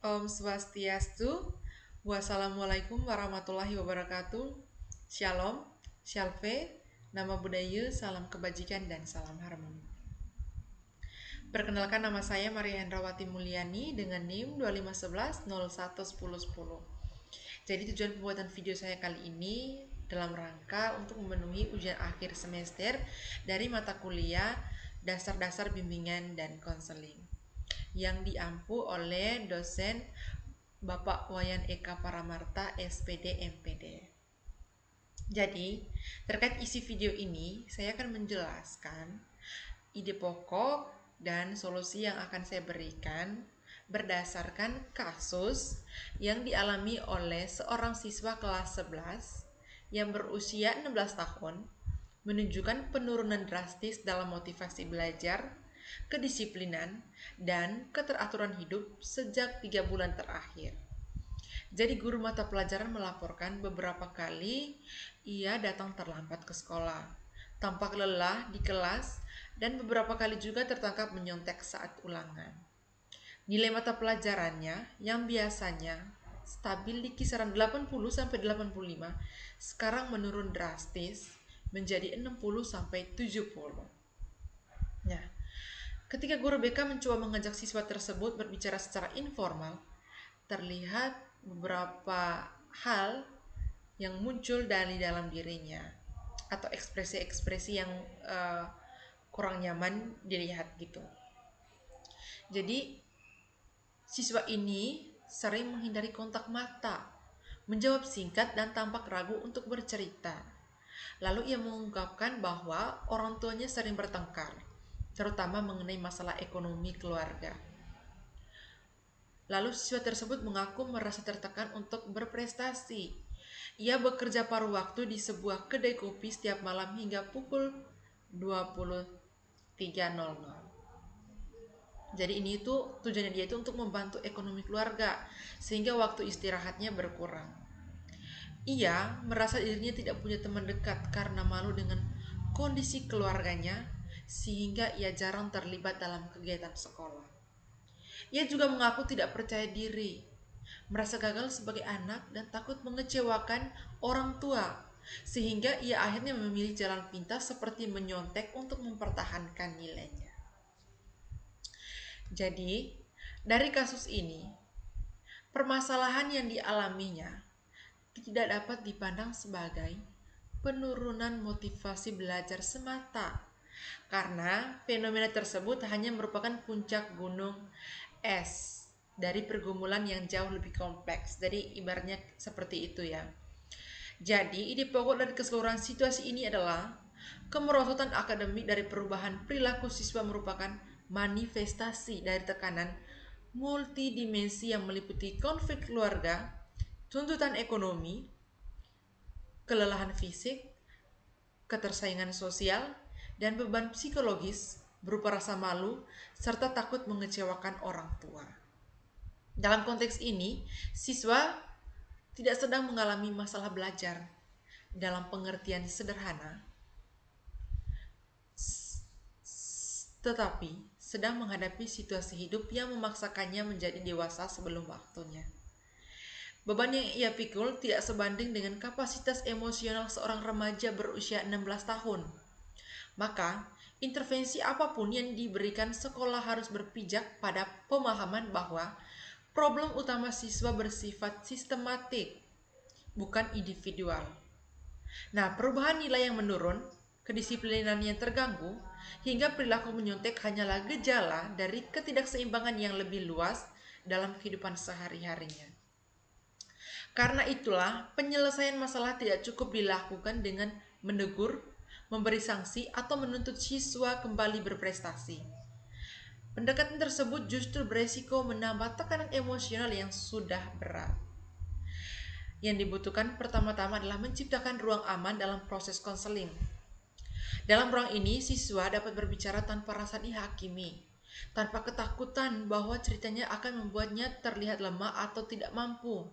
Om Swastiastu, Wassalamualaikum warahmatullahi wabarakatuh, Shalom, Shalve, Nama Budaya, Salam Kebajikan, dan Salam Harmoni. Perkenalkan, nama saya Maria Hendrawati Mulyani dengan NIM 2511011010. Jadi tujuan pembuatan video saya kali ini dalam rangka untuk memenuhi ujian akhir semester dari mata kuliah Dasar-Dasar Bimbingan dan Konseling yang diampu oleh dosen Bapak Wayan Eka Paramarta, SPD MPD. Jadi, terkait isi video ini, saya akan menjelaskan ide pokok dan solusi yang akan saya berikan berdasarkan kasus yang dialami oleh seorang siswa kelas 11 yang berusia 16 tahun menunjukkan penurunan drastis dalam motivasi belajar, kedisiplinan, dan keteraturan hidup sejak 3 bulan terakhir. Jadi guru mata pelajaran melaporkan beberapa kali ia datang terlambat ke sekolah, tampak lelah di kelas, dan beberapa kali juga tertangkap menyontek saat ulangan. Nilai mata pelajarannya yang biasanya stabil di kisaran 80-85 sekarang menurun drastis menjadi 60-70. Nah, ketika guru BK mencoba mengajak siswa tersebut berbicara secara informal, terlihat beberapa hal yang muncul dari dalam dirinya atau ekspresi-ekspresi yang kurang nyaman dilihat gitu. Jadi siswa ini sering menghindari kontak mata, menjawab singkat dan tampak ragu untuk bercerita. Lalu ia mengungkapkan bahwa orang tuanya sering bertengkar, terutama mengenai masalah ekonomi keluarga. Lalu siswa tersebut mengaku merasa tertekan untuk berprestasi. Ia bekerja paruh waktu di sebuah kedai kopi setiap malam hingga pukul 23.00. Jadi ini itu tujuannya dia itu untuk membantu ekonomi keluarga sehingga waktu istirahatnya berkurang. Ia merasa dirinya tidak punya teman dekat karena malu dengan kondisi keluarganya sehingga ia jarang terlibat dalam kegiatan sekolah. Ia juga mengaku tidak percaya diri, merasa gagal sebagai anak dan takut mengecewakan orang tua, sehingga ia akhirnya memilih jalan pintas seperti menyontek untuk mempertahankan nilainya. Jadi, dari kasus ini, permasalahan yang dialaminya tidak dapat dipandang sebagai penurunan motivasi belajar semata, karena fenomena tersebut hanya merupakan puncak gunung es dari pergumulan yang jauh lebih kompleks. Jadi ibaratnya seperti itu ya. Jadi ide pokok dari keseluruhan situasi ini adalah kemerosotan akademik dari perubahan perilaku siswa merupakan manifestasi dari tekanan multidimensi yang meliputi konflik keluarga, tuntutan ekonomi, kelelahan fisik, ketersaingan sosial, dan beban psikologis berupa rasa malu serta takut mengecewakan orang tua. Dalam konteks ini, siswa tidak sedang mengalami masalah belajar dalam pengertian sederhana, tetapi sedang menghadapi situasi hidup yang memaksakannya menjadi dewasa sebelum waktunya. Beban yang ia pikul tidak sebanding dengan kapasitas emosional seorang remaja berusia 16 tahun. Maka, intervensi apapun yang diberikan sekolah harus berpijak pada pemahaman bahwa problem utama siswa bersifat sistematik, bukan individual. Nah, perubahan nilai yang menurun, kedisiplinan yang terganggu, hingga perilaku menyontek hanyalah gejala dari ketidakseimbangan yang lebih luas dalam kehidupan sehari-harinya. Karena itulah, penyelesaian masalah tidak cukup dilakukan dengan menegur, memberi sanksi, atau menuntut siswa kembali berprestasi. Pendekatan tersebut justru beresiko menambah tekanan emosional yang sudah berat. Yang dibutuhkan pertama-tama adalah menciptakan ruang aman dalam proses konseling. Dalam ruang ini, siswa dapat berbicara tanpa rasa dihakimi, tanpa ketakutan bahwa ceritanya akan membuatnya terlihat lemah atau tidak mampu.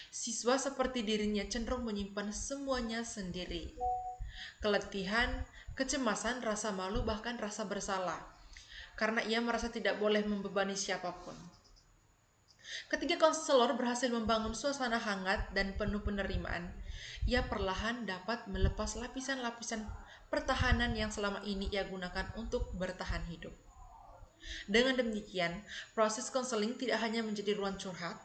Siswa seperti dirinya cenderung menyimpan semuanya sendiri. Keletihan, kecemasan, rasa malu, bahkan rasa bersalah, karena ia merasa tidak boleh membebani siapapun. Ketika konselor berhasil membangun suasana hangat dan penuh penerimaan, ia perlahan dapat melepas lapisan-lapisan pertahanan yang selama ini ia gunakan untuk bertahan hidup. Dengan demikian, proses konseling tidak hanya menjadi ruang curhat,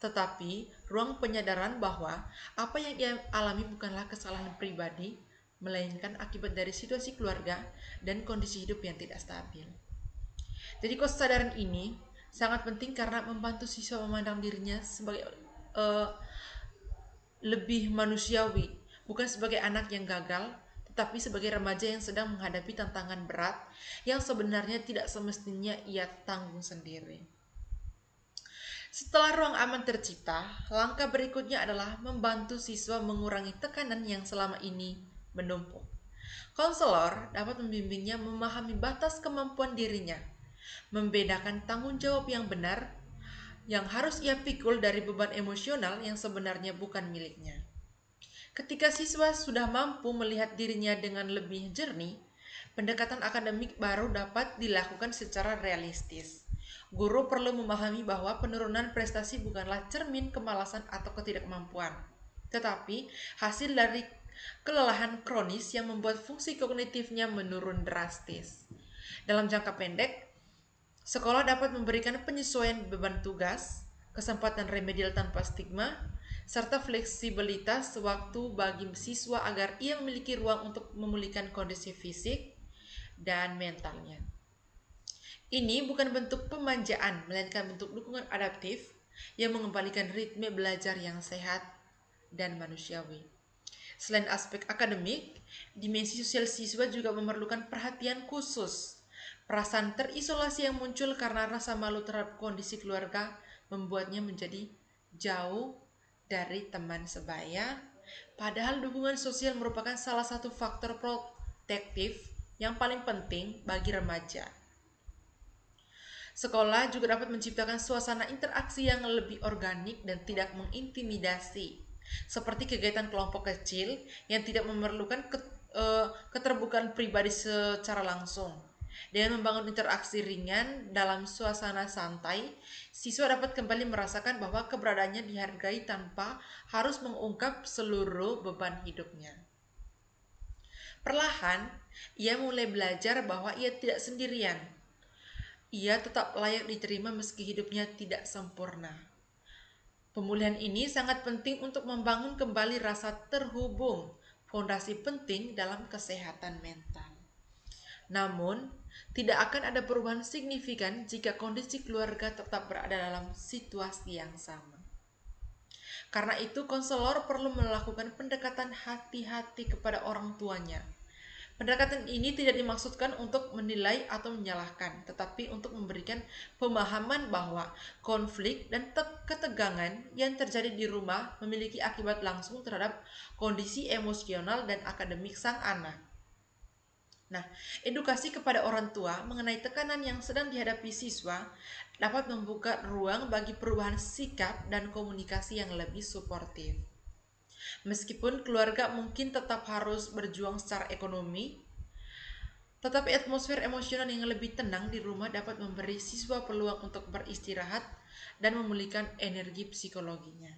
tetapi ruang penyadaran bahwa apa yang ia alami bukanlah kesalahan pribadi, melainkan akibat dari situasi keluarga dan kondisi hidup yang tidak stabil. Jadi kesadaran ini sangat penting karena membantu siswa memandang dirinya sebagai uh, lebih manusiawi, bukan sebagai anak yang gagal, tetapi sebagai remaja yang sedang menghadapi tantangan berat yang sebenarnya tidak semestinya ia tanggung sendiri. Setelah ruang aman tercipta, langkah berikutnya adalah membantu siswa mengurangi tekanan yang selama ini menumpuk. Konselor dapat membimbingnya memahami batas kemampuan dirinya, membedakan tanggung jawab yang benar yang harus ia pikul dari beban emosional yang sebenarnya bukan miliknya. Ketika siswa sudah mampu melihat dirinya dengan lebih jernih, pendekatan akademik baru dapat dilakukan secara realistis. Guru perlu memahami bahwa penurunan prestasi bukanlah cermin kemalasan atau ketidakmampuan, tetapi hasil dari kelelahan kronis yang membuat fungsi kognitifnya menurun drastis. Dalam jangka pendek, sekolah dapat memberikan penyesuaian beban tugas, kesempatan remedial tanpa stigma, serta fleksibilitas waktu bagi siswa agar ia memiliki ruang untuk memulihkan kondisi fisik dan mentalnya. Ini bukan bentuk pemanjaan, melainkan bentuk dukungan adaptif yang mengembalikan ritme belajar yang sehat dan manusiawi. Selain aspek akademik, dimensi sosial siswa juga memerlukan perhatian khusus. Perasaan terisolasi yang muncul karena rasa malu terhadap kondisi keluarga membuatnya menjadi jauh dari teman sebaya, padahal dukungan sosial merupakan salah satu faktor protektif yang paling penting bagi remaja. Sekolah juga dapat menciptakan suasana interaksi yang lebih organik dan tidak mengintimidasi, seperti kegiatan kelompok kecil yang tidak memerlukan keterbukaan pribadi secara langsung. Dengan membangun interaksi ringan dalam suasana santai, siswa dapat kembali merasakan bahwa keberadaannya dihargai tanpa harus mengungkap seluruh beban hidupnya. Perlahan, ia mulai belajar bahwa ia tidak sendirian. Ia tetap layak diterima meski hidupnya tidak sempurna. Pemulihan ini sangat penting untuk membangun kembali rasa terhubung, fondasi penting dalam kesehatan mental. Namun, tidak akan ada perubahan signifikan jika kondisi keluarga tetap berada dalam situasi yang sama. Karena itu, konselor perlu melakukan pendekatan hati-hati kepada orang tuanya. Pendekatan ini tidak dimaksudkan untuk menilai atau menyalahkan, tetapi untuk memberikan pemahaman bahwa konflik dan ketegangan yang terjadi di rumah memiliki akibat langsung terhadap kondisi emosional dan akademik sang anak. Nah, edukasi kepada orang tua mengenai tekanan yang sedang dihadapi siswa dapat membuka ruang bagi perubahan sikap dan komunikasi yang lebih suportif. Meskipun keluarga mungkin tetap harus berjuang secara ekonomi, tetapi atmosfer emosional yang lebih tenang di rumah dapat memberi siswa peluang untuk beristirahat dan memulihkan energi psikologinya.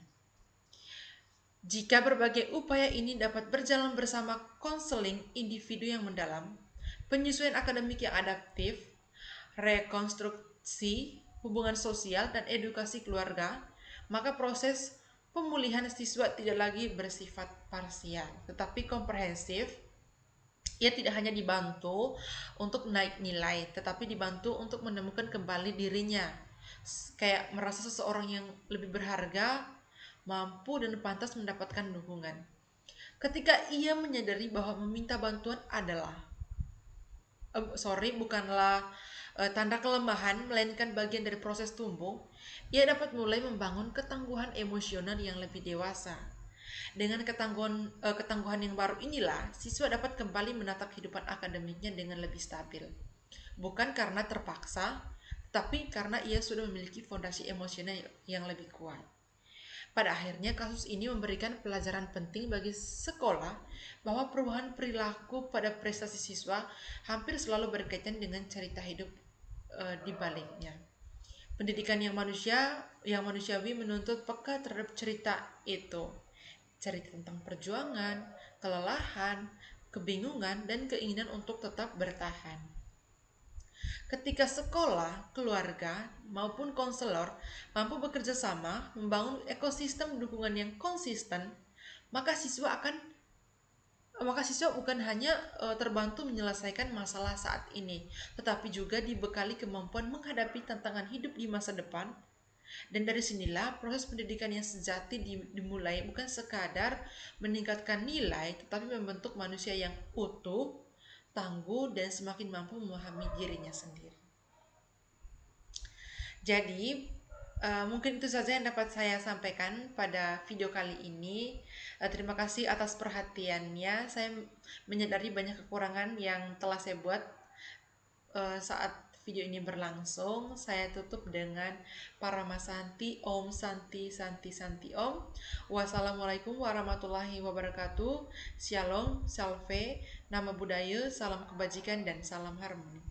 Jika berbagai upaya ini dapat berjalan bersama konseling individu yang mendalam, penyesuaian akademik yang adaptif, rekonstruksi hubungan sosial, dan edukasi keluarga, maka proses pemulihan siswa tidak lagi bersifat parsial, tetapi komprehensif. Ia tidak hanya dibantu untuk naik nilai, tetapi dibantu untuk menemukan kembali dirinya. Kayak merasa seseorang yang lebih berharga, mampu dan pantas mendapatkan dukungan. Ketika ia menyadari bahwa meminta bantuan adalah bukanlah tanda kelemahan, melainkan bagian dari proses tumbuh, ia dapat mulai membangun ketangguhan emosional yang lebih dewasa. Dengan ketangguhan yang baru inilah, siswa dapat kembali menatap kehidupan akademiknya dengan lebih stabil. Bukan karena terpaksa, tapi karena ia sudah memiliki fondasi emosional yang lebih kuat. Pada akhirnya, kasus ini memberikan pelajaran penting bagi sekolah bahwa perubahan perilaku pada prestasi siswa hampir selalu berkaitan dengan cerita hidup di baliknya. Pendidikan yang manusiawi menuntut peka terhadap cerita itu. Cerita tentang perjuangan, kelelahan, kebingungan, dan keinginan untuk tetap bertahan. Ketika sekolah, keluarga, maupun konselor mampu bekerja sama membangun ekosistem dukungan yang konsisten, maka siswa bukan hanya terbantu menyelesaikan masalah saat ini, tetapi juga dibekali kemampuan menghadapi tantangan hidup di masa depan. Dan dari sinilah proses pendidikan yang sejati dimulai, bukan sekadar meningkatkan nilai, tetapi membentuk manusia yang utuh, tangguh, dan semakin mampu memahami dirinya sendiri. Jadi, mungkin itu saja yang dapat saya sampaikan pada video kali ini. Terima kasih atas perhatiannya. Saya menyadari banyak kekurangan yang telah saya buat saat video ini berlangsung. Saya tutup dengan Paramasanti Om Santi Santi Santi Om. Wassalamualaikum warahmatullahi wabarakatuh. Shalom, salve, nama budaya, salam kebajikan, dan salam harmoni.